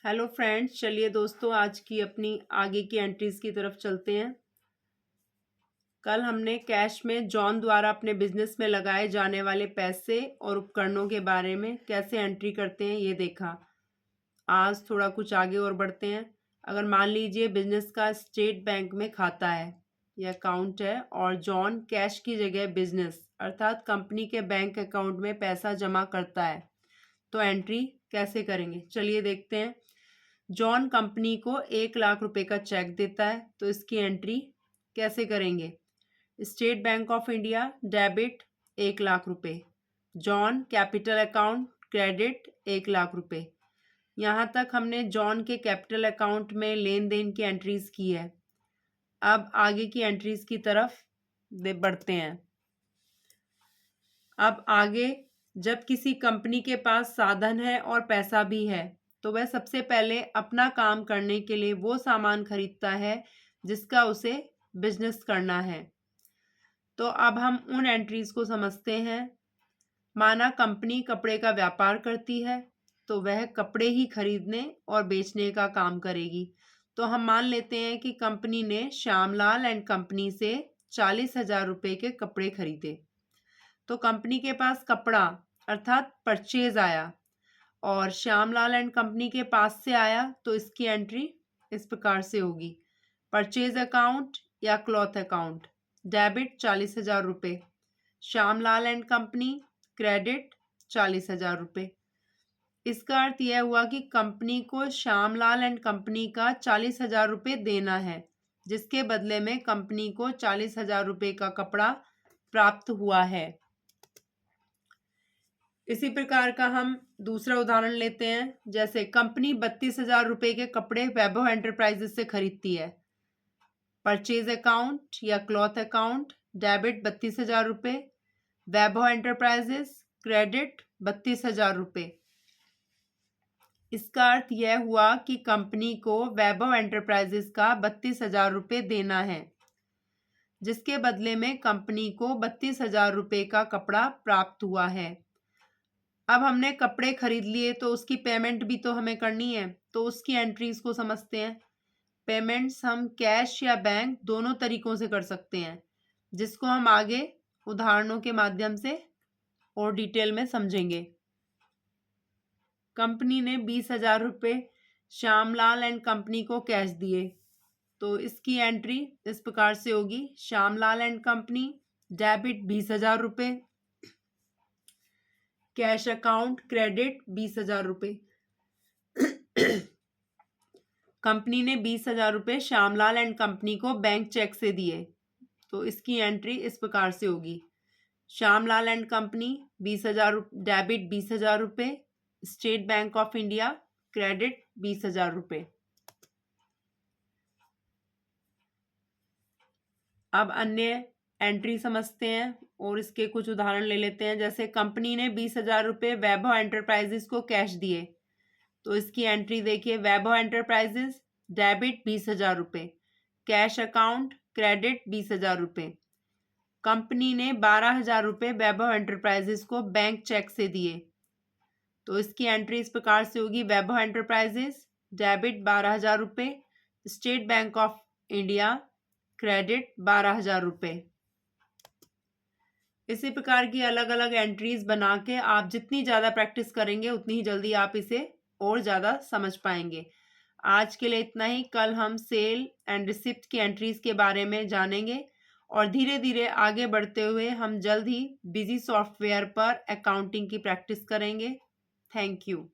Hello friends, चलिए दोस्तों आज की अपनी आगे की एंट्रीज की तरफ चलते हैं। कल हमने कैश में जॉन द्वारा अपने बिजनेस में लगाए जाने वाले पैसे और उपकरणों के बारे में कैसे एंट्री करते हैं ये देखा। आज थोड़ा कुछ आगे और बढ़ते हैं। अगर मान लीजिए बिजनेस का स्टेट बैंक में खाता है या अकाउंट है और जॉन कैश की जगह बिजनेस अर्थात कंपनी के बैंक अकाउंट में पैसा जमा करता है, तो एंट्री कैसे करेंगे चलिए देखते हैं। जॉन कंपनी को 1 लाख रुपए का चेक देता है, तो इसकी एंट्री कैसे करेंगे। State Bank of India debit 1 lakh रुपए, John capital account credit 1 lakh रुपए। यहाँ तक हमने जॉन के कैपिटल अकाउंट में लेन देन की एंट्रीज की है। अब आगे की एंट्रीज की तरफ बढ़ते हैं। अब आगे जब किसी कंपनी के पास साधन है और पैसा भी है, तो वह सबसे पहले अपना काम करने के लिए वो सामान खरीदता है जिसका उसे बिजनेस करना है। तो अब हम उन एंट्रीज को समझते हैं। माना कंपनी कपड़े का व्यापार करती है, तो वह कपड़े ही खरीदने और बेचने का काम करेगी। तो हम मान लेते हैं कि कंपनी ने श्यामलाल एंड कंपनी से 40,000 रुपये के कपड़े खरीदे। तो कंपनी के पास कपड़ा अर्थात परचेज आया और श्यामलाल एंड कंपनी के पास से आया, तो इसकी एंट्री इस प्रकार से होगी। परचेज अकाउंट या क्लॉथ अकाउंट डेबिट 40,000 रुपये, श्यामलाल एंड कंपनी क्रेडिट 40,000 रुपये। इसका अर्थ यह हुआ कि कंपनी को श्यामलाल एंड कंपनी का 40,000 रुपये देना है, जिसके बदले में कंपनी को 40,000 रुपये का कपड़ा प्राप्त हुआ है। इसी प्रकार का हम दूसरा उदाहरण लेते हैं। जैसे कंपनी 32,000 रुपये के कपड़े वैभव एंटरप्राइजेस से खरीदती है। परचेज अकाउंट या क्लॉथ अकाउंट डेबिट 32,000 रुपये, वैभव एंटरप्राइजेस क्रेडिट 32,000 रुपये। इसका अर्थ यह हुआ कि कंपनी को वैभव एंटरप्राइजेस का 32,000 रुपये देना है, जिसके बदले में कंपनी को 32,000 रुपये का कपड़ा प्राप्त हुआ है। अब हमने कपड़े खरीद लिए तो उसकी पेमेंट भी तो हमें करनी है, तो उसकी एंट्रीज को समझते हैं। पेमेंट्स हम कैश या बैंक दोनों तरीकों से कर सकते हैं, जिसको हम आगे उदाहरणों के माध्यम से और डिटेल में समझेंगे। कंपनी ने 20,000 रुपये श्यामलाल एंड कंपनी को कैश दिए, तो इसकी एंट्री इस प्रकार से होगी। श्यामलाल एंड कंपनी डेबिट 20,000 रुपये, कैश अकाउंट क्रेडिट 20,000 रुपये। कंपनी ने 20,000 रुपये श्यामलाल एंड कंपनी को बैंक चेक से दिए, तो इसकी एंट्री इस प्रकार से होगी। श्यामलाल एंड कंपनी 20,000 डेबिट 20,000 रुपये, state Bank of India credit 20,000 रुपये। अब अन्य एंट्री समझते हैं और इसके कुछ उदाहरण ले लेते हैं। जैसे कंपनी ने 20,000 रुपये वैभव एंटरप्राइजेस को कैश दिए, तो इसकी एंट्री देखिए। वैभव एंटरप्राइजेस डेबिट 20,000 रुपये, कैश अकाउंट क्रेडिट 20,000 रुपये। कंपनी ने 12,000 रुपये वैभव एंटरप्राइजेस को बैंक चेक से दिए, तो इसकी एंट्री इस प्रकार से होगी। वैभव एंटरप्राइजेस डेबिट 12,000 रुपये, state Bank of India credit 12,000 रुपये। इसी प्रकार की अलग अलग एंट्रीज बना के आप जितनी ज़्यादा प्रैक्टिस करेंगे उतनी ही जल्दी आप इसे और ज़्यादा समझ पाएंगे। आज के लिए इतना ही। कल हम सेल एंड रिसिप्ट की एंट्रीज के बारे में जानेंगे और धीरे धीरे आगे बढ़ते हुए हम जल्द ही बिजी सॉफ्टवेयर पर अकाउंटिंग की प्रैक्टिस करेंगे। Thank you.